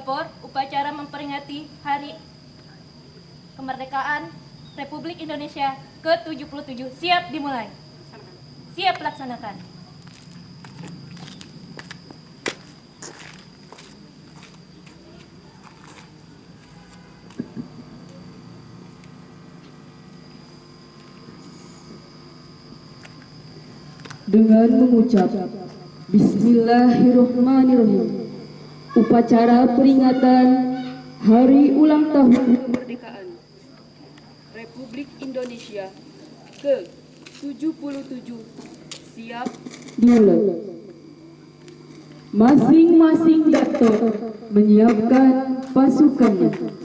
Lapor upacara memperingati Hari Kemerdekaan Republik Indonesia ke-77 siap dimulai. Siap laksanakan. Dengan mengucap Bismillahirrahmanirrahim, upacara peringatan Hari Ulang Tahun Kemerdekaan Republik Indonesia ke-77 siap dimulai. Masing-masing dato menyiapkan pasukannya.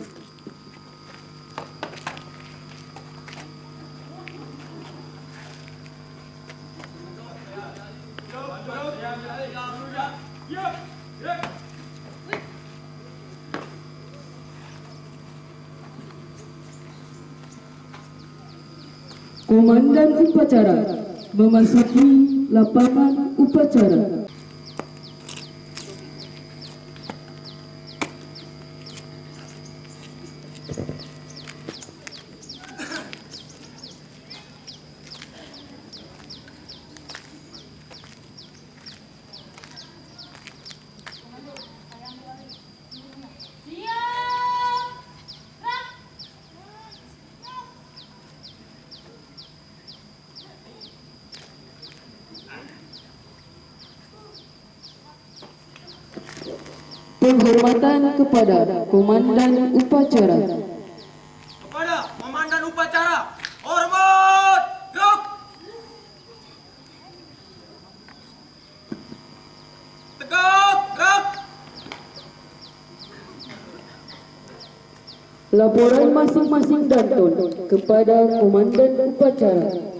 Komandan upacara memasuki lapangan upacara. Penghormatan kepada Komandan Upacara. Kepada Komandan Upacara, hormat, gerak. Tegak, gerak. Laporan masing-masing danton kepada Komandan Upacara.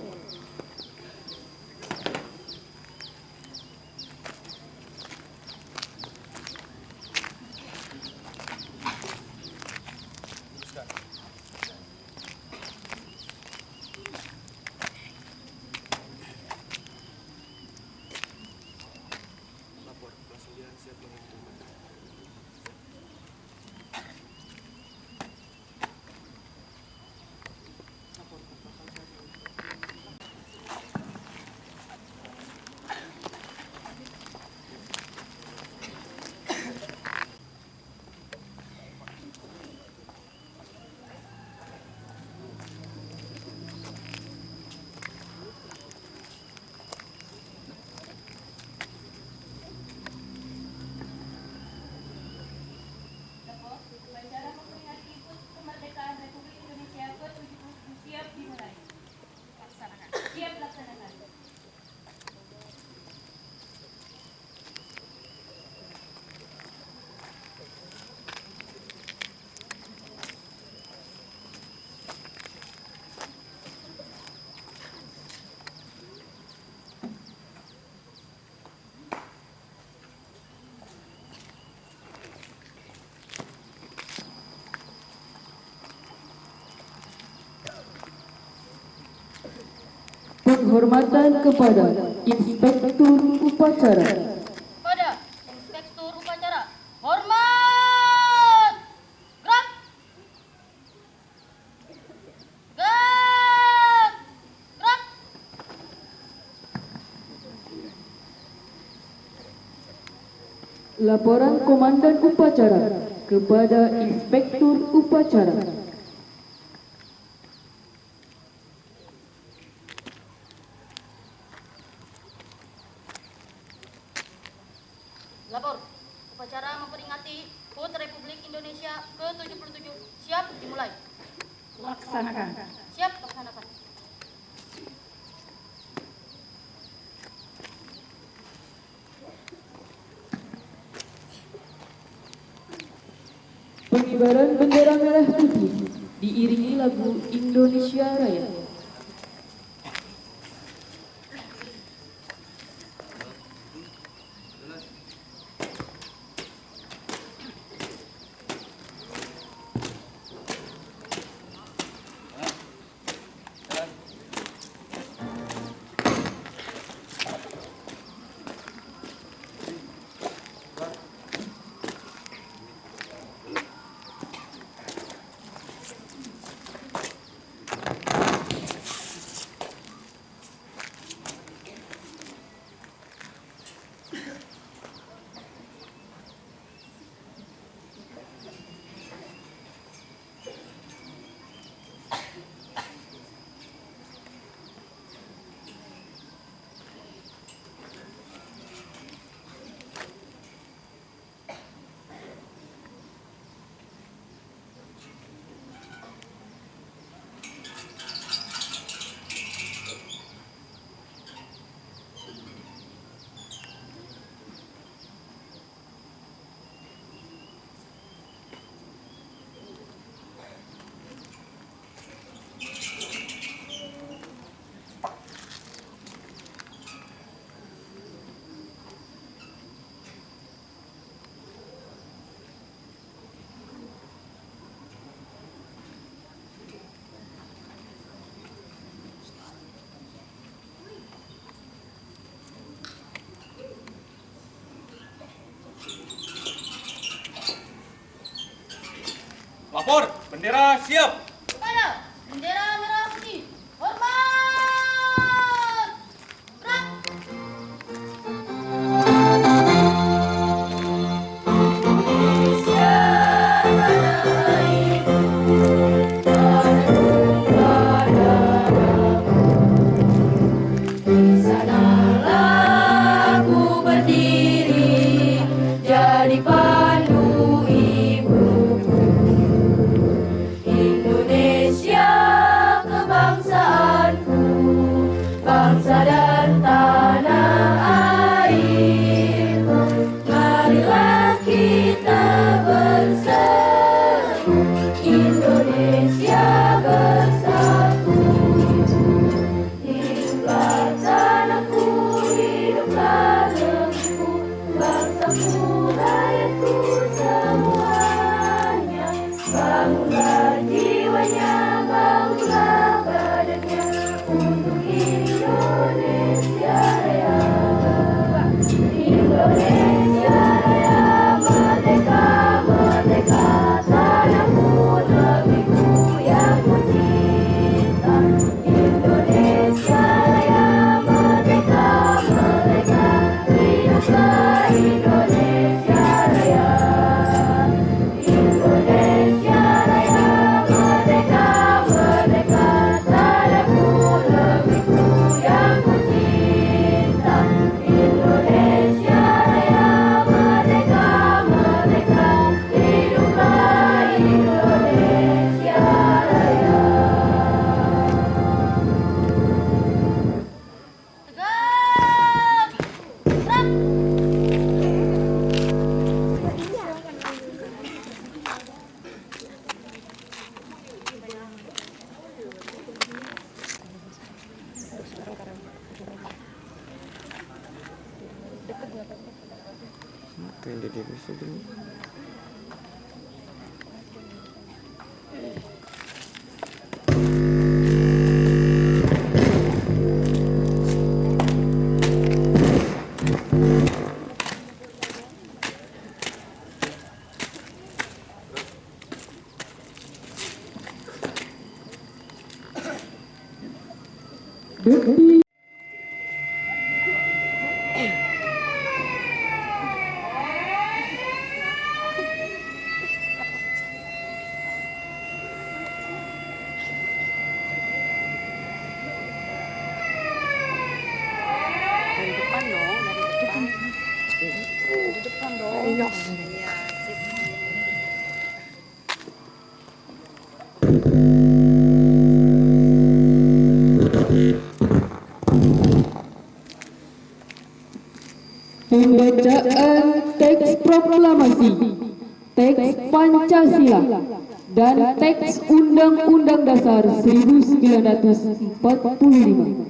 Upacara memperingati HUT Kemerdekaan Republik Indonesia ke-77 siap dimulai. Siap laksanakan. Penghormatan kepada Inspektur Upacara. Pada Inspektur Upacara, hormat, gerak, gerak, gerak. Laporan Komandan Upacara kepada Inspektur Upacara. Lapor, upacara memperingati HUT Republik Indonesia ke-77 siap dimulai. Laksanakan. Siap laksanakan. Pengibaran bendera merah putih diiringi lagu Indonesia Raya. Lapor, bendera siap. Kepada bendera merah putih. Hormat. Gerak. Aku berdiri jadi pandu ibuku. Indonesia kebangsaanku, bangsa dan tanah air. Marilah kita bersatu, Indonesia bersatu. Hiduplah tanahku, hiduplah negeriku, bangsaku, rakyatku semuanya. Bangunlah jiwanya, bangunlah badannya untuk Indonesia Raya. Indonesia Raya, merdeka, merdeka, tanahku, negeriku yang ku cinta. Indonesia Raya, merdeka, merdeka, hiduplah Indonesia Raya. Indonesia Raya, merdeka, merdeka, tanahku, negeriku yang ku cinta. Indonesia Raya, merdeka, merdeka, hiduplah Indonesia Raya. Tegak. Gerak. Pembacaan teks proklamasi, teks Pancasila, dan teks Undang-Undang Dasar 1945.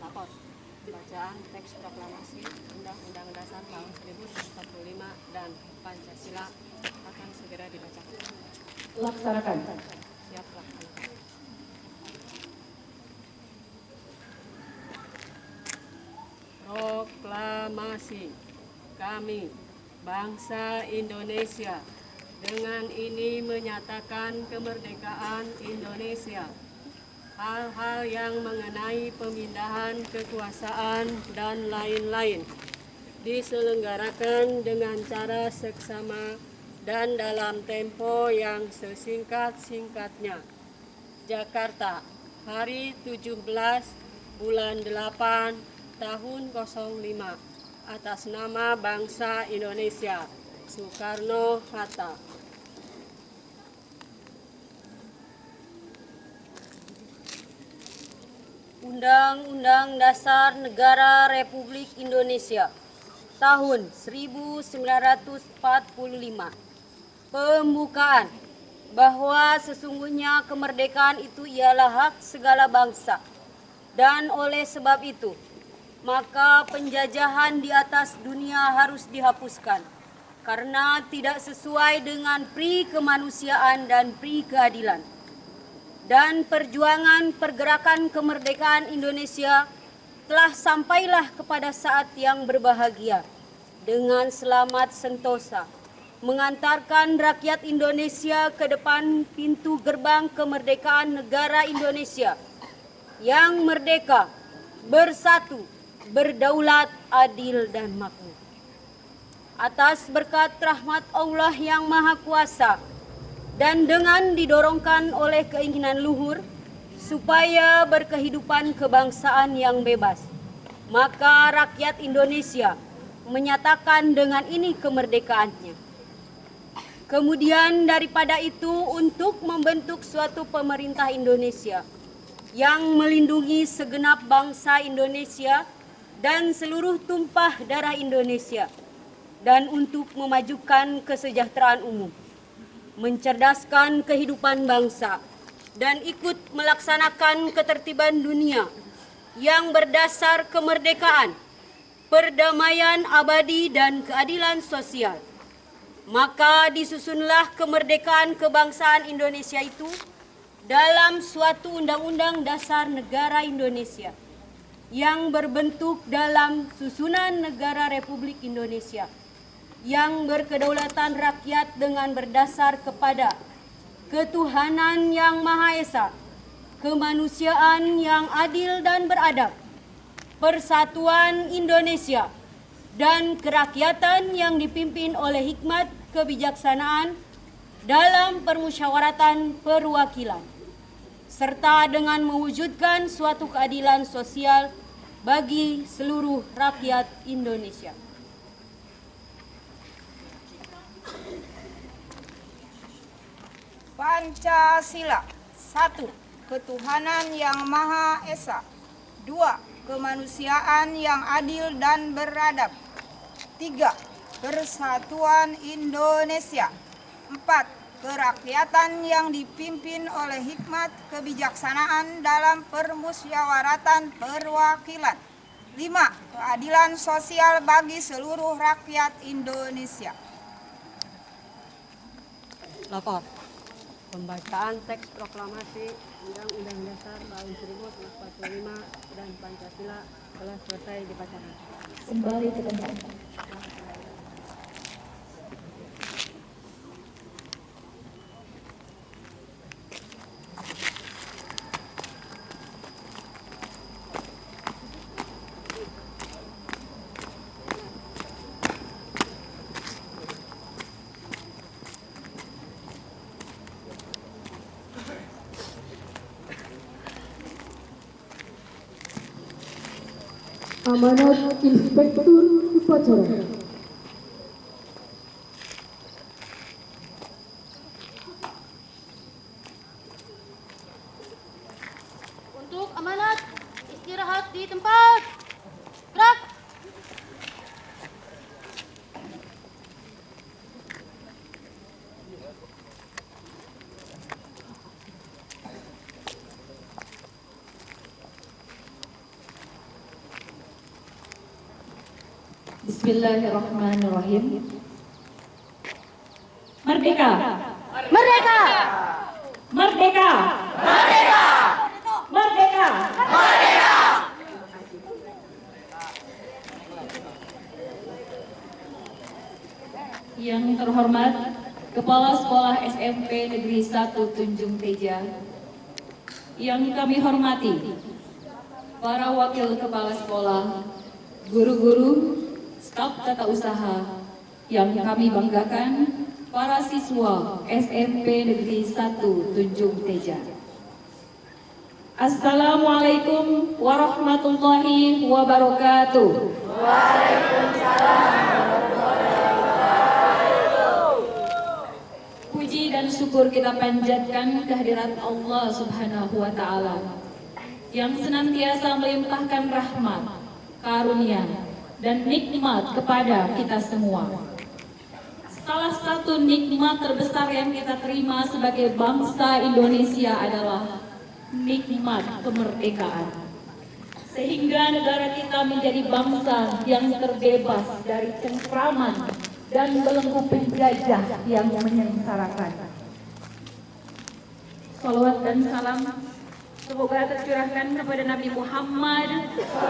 Lapor. Bacaan teks proklamasi Undang-Undang Dasar tahun 1945 dan Pancasila akan segera dibacakan. Laksanakan. Siap laksanakan. Proklamasi. Kami, bangsa Indonesia, dengan ini menyatakan kemerdekaan Indonesia. Hal-hal yang mengenai pemindahan kekuasaan dan lain-lain diselenggarakan dengan cara seksama dan dalam tempo yang sesingkat-singkatnya. Jakarta, hari 17 bulan 8 tahun 05, atas nama bangsa Indonesia, Soekarno-Hatta. Undang-Undang Dasar Negara Republik Indonesia tahun 1945. Pembukaan. bahwa sesungguhnya kemerdekaan itu ialah hak segala bangsa, dan oleh sebab itu maka penjajahan di atas dunia harus dihapuskan karena tidak sesuai dengan pri kemanusiaan dan pri keadilan. Dan perjuangan pergerakan kemerdekaan Indonesia telah sampailah kepada saat yang berbahagia dengan selamat sentosa, mengantarkan rakyat Indonesia ke depan pintu gerbang kemerdekaan negara Indonesia yang merdeka, bersatu, berdaulat, adil, dan makmur. Atas berkat rahmat Allah yang Maha Kuasa dan dengan didorongkan oleh keinginan luhur supaya berkehidupan kebangsaan yang bebas, maka rakyat Indonesia menyatakan dengan ini kemerdekaannya. Kemudian daripada itu untuk membentuk suatu pemerintah Indonesia yang melindungi segenap bangsa Indonesia dan seluruh tumpah darah Indonesia, dan untuk memajukan kesejahteraan umum, mencerdaskan kehidupan bangsa, dan ikut melaksanakan ketertiban dunia yang berdasar kemerdekaan, perdamaian abadi, dan keadilan sosial. Maka disusunlah kemerdekaan kebangsaan Indonesia itu dalam suatu Undang-Undang Dasar Negara Indonesia yang berbentuk dalam susunan Negara Republik Indonesia yang berkedaulatan rakyat dengan berdasar kepada ketuhanan yang Maha Esa, kemanusiaan yang adil dan beradab, persatuan Indonesia, dan kerakyatan yang dipimpin oleh hikmat kebijaksanaan dalam permusyawaratan perwakilan, serta dengan mewujudkan suatu keadilan sosial bagi seluruh rakyat Indonesia. Pancasila. 1. Ketuhanan yang Maha Esa. 2. Kemanusiaan yang adil dan beradab. 3. Persatuan Indonesia. 4. Kerakyatan yang dipimpin oleh hikmat kebijaksanaan dalam permusyawaratan perwakilan. 5. Keadilan sosial bagi seluruh rakyat Indonesia. Lapor. Pembacaan teks proklamasi Undang-Undang Dasar tahun 1945 dan Pancasila telah selesai dibacakan. Kembali ke tempat. Amanat Inspektur Upacara. Untuk amanat, istirahat di tempat. Gerak. Bismillahirrahmanirrahim. Merdeka! Merdeka! Merdeka! Merdeka! Merdeka! Merdeka! Yang terhormat Kepala Sekolah SMP Negeri 1 Tunjung Teja, yang kami hormati para wakil kepala sekolah, guru-guru, staf tata usaha, yang kami banggakan, para siswa SMP Negeri 1 Tunjung Teja. Assalamualaikum warahmatullahi wabarakatuh. Puji dan syukur kita panjatkan kehadirat Allah Subhanahu wa Ta'ala yang senantiasa melimpahkan rahmat, karunia, dan nikmat kepada kita semua. Salah satu nikmat terbesar yang kita terima sebagai bangsa Indonesia adalah nikmat kemerdekaan. Sehingga negara kita menjadi bangsa yang terbebas dari cengkraman dan belenggu penjajah yang menyengsarakan. Salawat dan salam semoga tercurahkan kepada Nabi Muhammad SAW,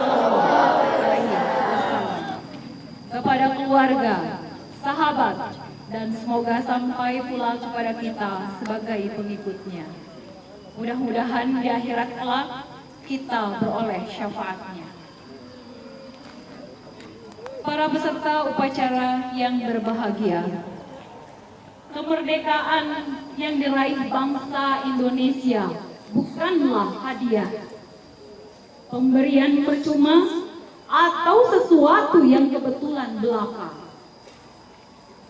kepada keluarga, sahabat, dan semoga sampai pula kepada kita sebagai pengikutnya. Mudah-mudahan di akhirat kelak kita beroleh syafaatnya. Para peserta upacara yang berbahagia, kemerdekaan yang diraih bangsa Indonesia bukanlah hadiah, pemberian percuma, atau sesuatu yang kebetulan belaka.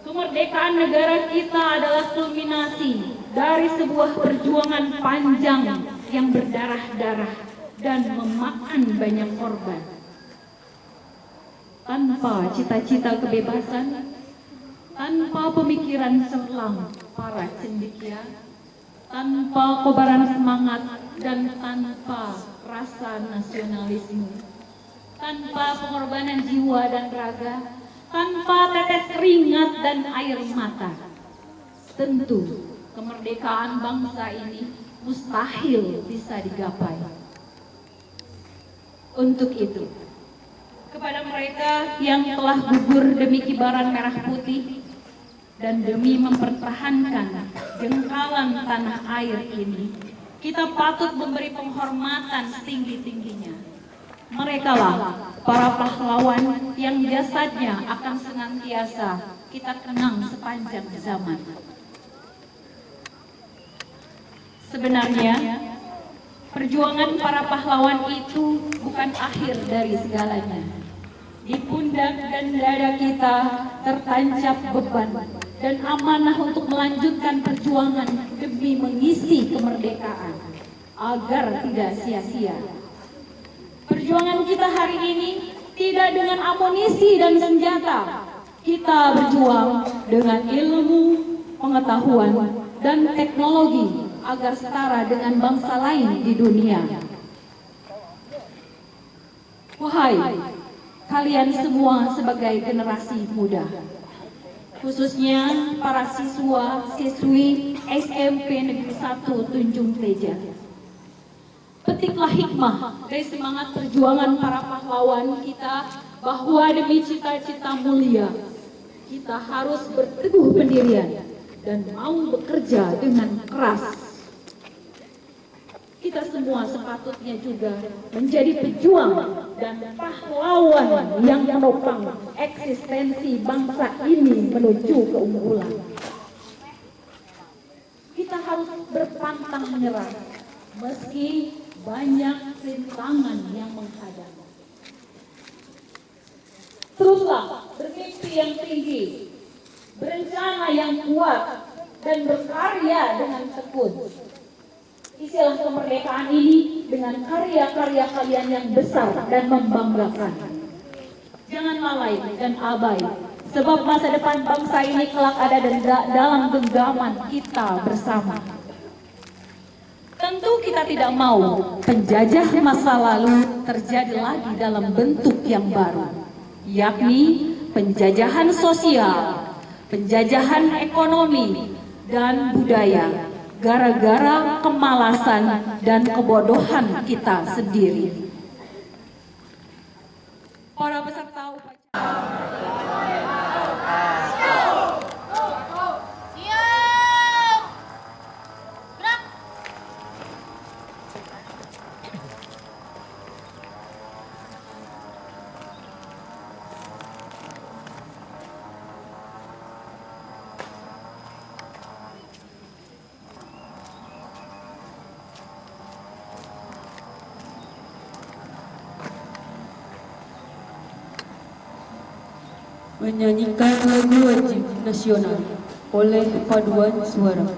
Kemerdekaan negara kita adalah kulminasi dari sebuah perjuangan panjang yang berdarah-darah dan memakan banyak korban. Tanpa cita-cita kebebasan, tanpa pemikiran cemerlang para cendekia, tanpa kobaran semangat dan tanpa rasa nasionalisme, tanpa pengorbanan jiwa dan raga, tanpa tetes keringat dan air mata, tentu kemerdekaan bangsa ini mustahil bisa digapai. Untuk itu, kepada mereka yang telah gugur demi kibaran merah putih dan demi mempertahankan jengkalan tanah air ini, kita patut memberi penghormatan setinggi-tingginya. Merekalah para pahlawan yang jasadnya akan senantiasa kita kenang sepanjang zaman. Sebenarnya, perjuangan para pahlawan itu bukan akhir dari segalanya. Di pundak dan dada kita tertancap beban dan amanah untuk melanjutkan perjuangan demi mengisi kemerdekaan agar tidak sia-sia. Perjuangan kita hari ini tidak dengan amunisi dan senjata. Kita berjuang dengan ilmu, pengetahuan, dan teknologi agar setara dengan bangsa lain di dunia. Wahai kalian semua sebagai generasi muda, khususnya para siswa-siswi SMP Negeri 1 Tunjung Teja, petiklah hikmah dari semangat perjuangan para pahlawan kita bahwa demi cita-cita mulia, kita harus berteguh pendirian dan mau bekerja dengan keras. Kita semua sepatutnya juga menjadi pejuang dan pahlawan yang menopang eksistensi bangsa ini menuju keunggulan. Kita harus berpantang menyerah meski banyak rintangan yang menghadang. Teruslah bermimpi yang tinggi, berencana yang kuat, dan berkarya dengan tekun. Isilah kemerdekaan ini dengan karya-karya kalian yang besar dan membanggakan. Jangan lalai dan abai, sebab masa depan bangsa ini kelak ada dalam genggaman kita bersama. Tentu kita tidak mau penjajah masa lalu terjadi lagi dalam bentuk yang baru, yakni penjajahan sosial, penjajahan ekonomi, dan budaya, gara-gara kemalasan dan kebodohan kita sendiri. Para peserta upacara Siap! Gerak! Menyanyikan lagu wajib nasional oleh paduan suara.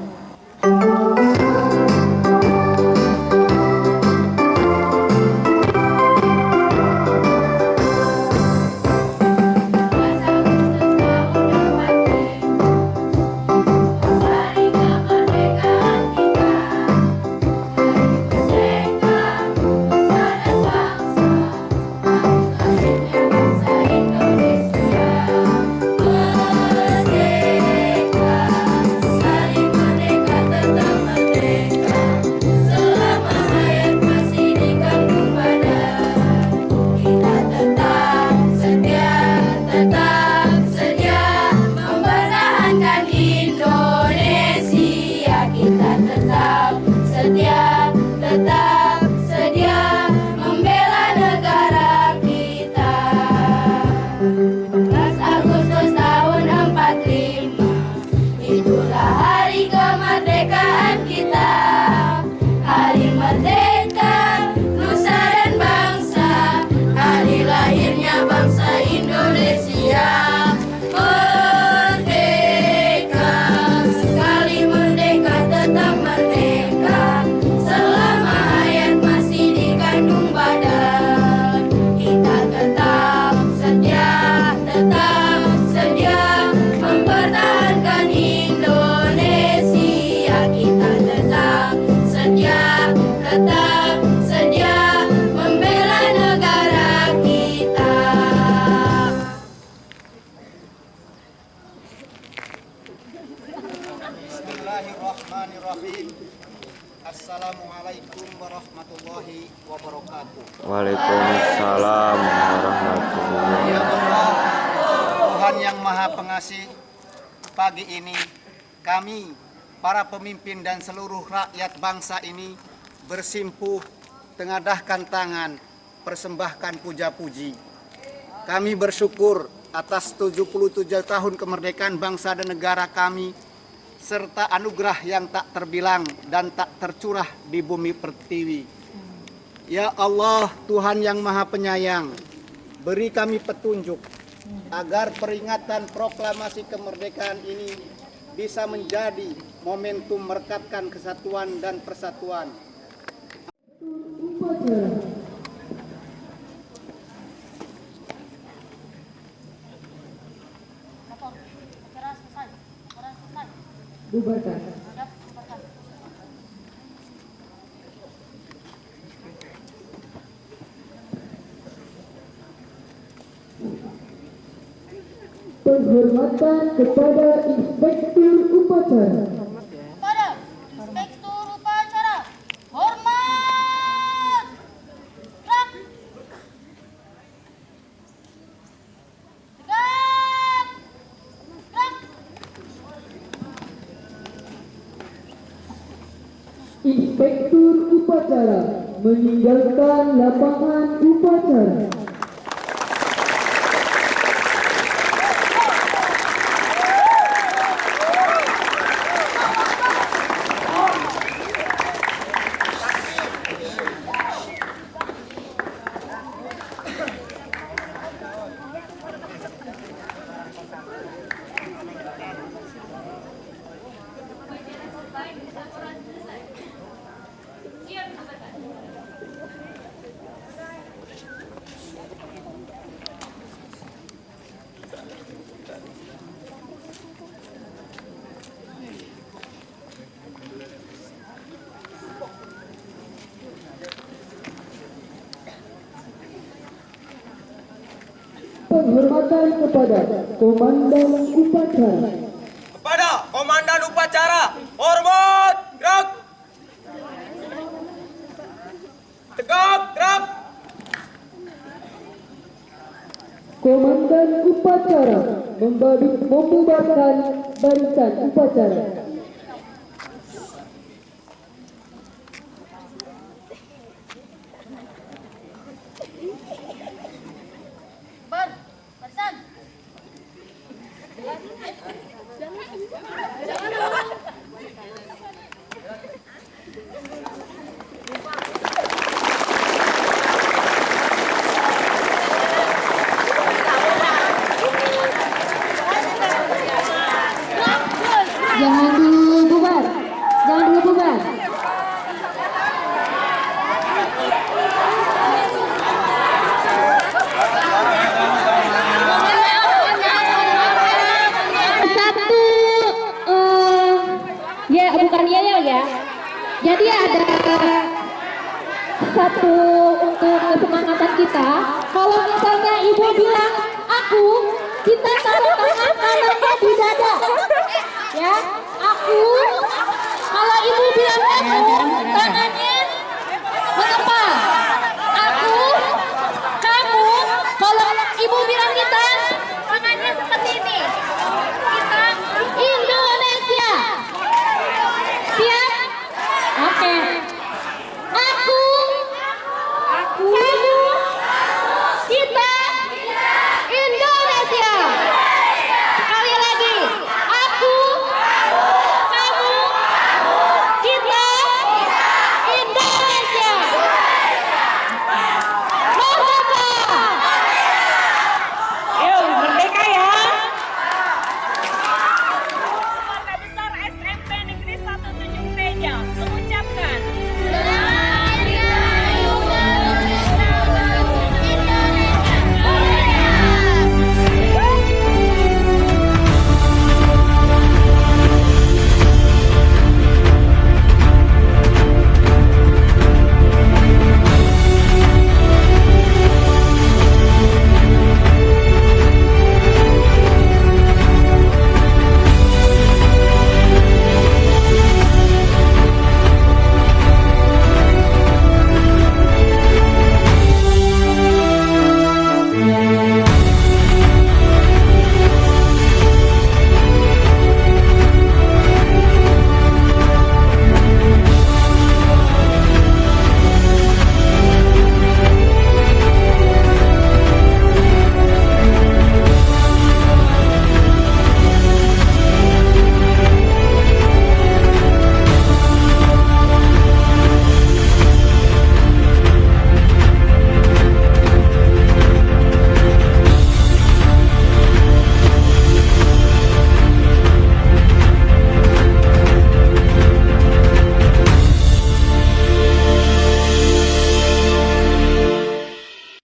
proklamasi pagi ini, kami, para pemimpin dan seluruh rakyat bangsa ini bersimpuh, tengadahkan tangan, persembahkan puja-puji. Kami bersyukur atas 77 tahun kemerdekaan bangsa dan negara kami, serta anugerah yang tak terbilang dan tak tercurah di bumi pertiwi. Ya Allah, Tuhan yang Maha Penyayang, beri kami petunjuk agar peringatan proklamasi kemerdekaan ini bisa menjadi momentum merekatkan kesatuan dan persatuan. Acara selesai. Acara selesai. Bubarkan. Siap, bubarkan. Penghormatan kepada Inspektur Upacara. Pada Inspektur Upacara, hormat! Gerak! Tegak! Gerak! Inspektur Upacara meninggalkan lapangan upacara. Penghormatan kepada Komandan Upacara. Kepada Komandan Upacara, hormat, gerak. Tegak, gerak. Komandan Upacara membubarkan barisan upacara. Barisan. Jangan dulu bubar. Jangan dulu bubar. Satu, ya bukan yel ya. Jadi ada satu untuk kesemangatan kita. Kalau misalnya ibu bilang aku, kita taruh tangan kanannya di dada. Ya, aku. Kalau ibu bilang aku, tangannya menempatkan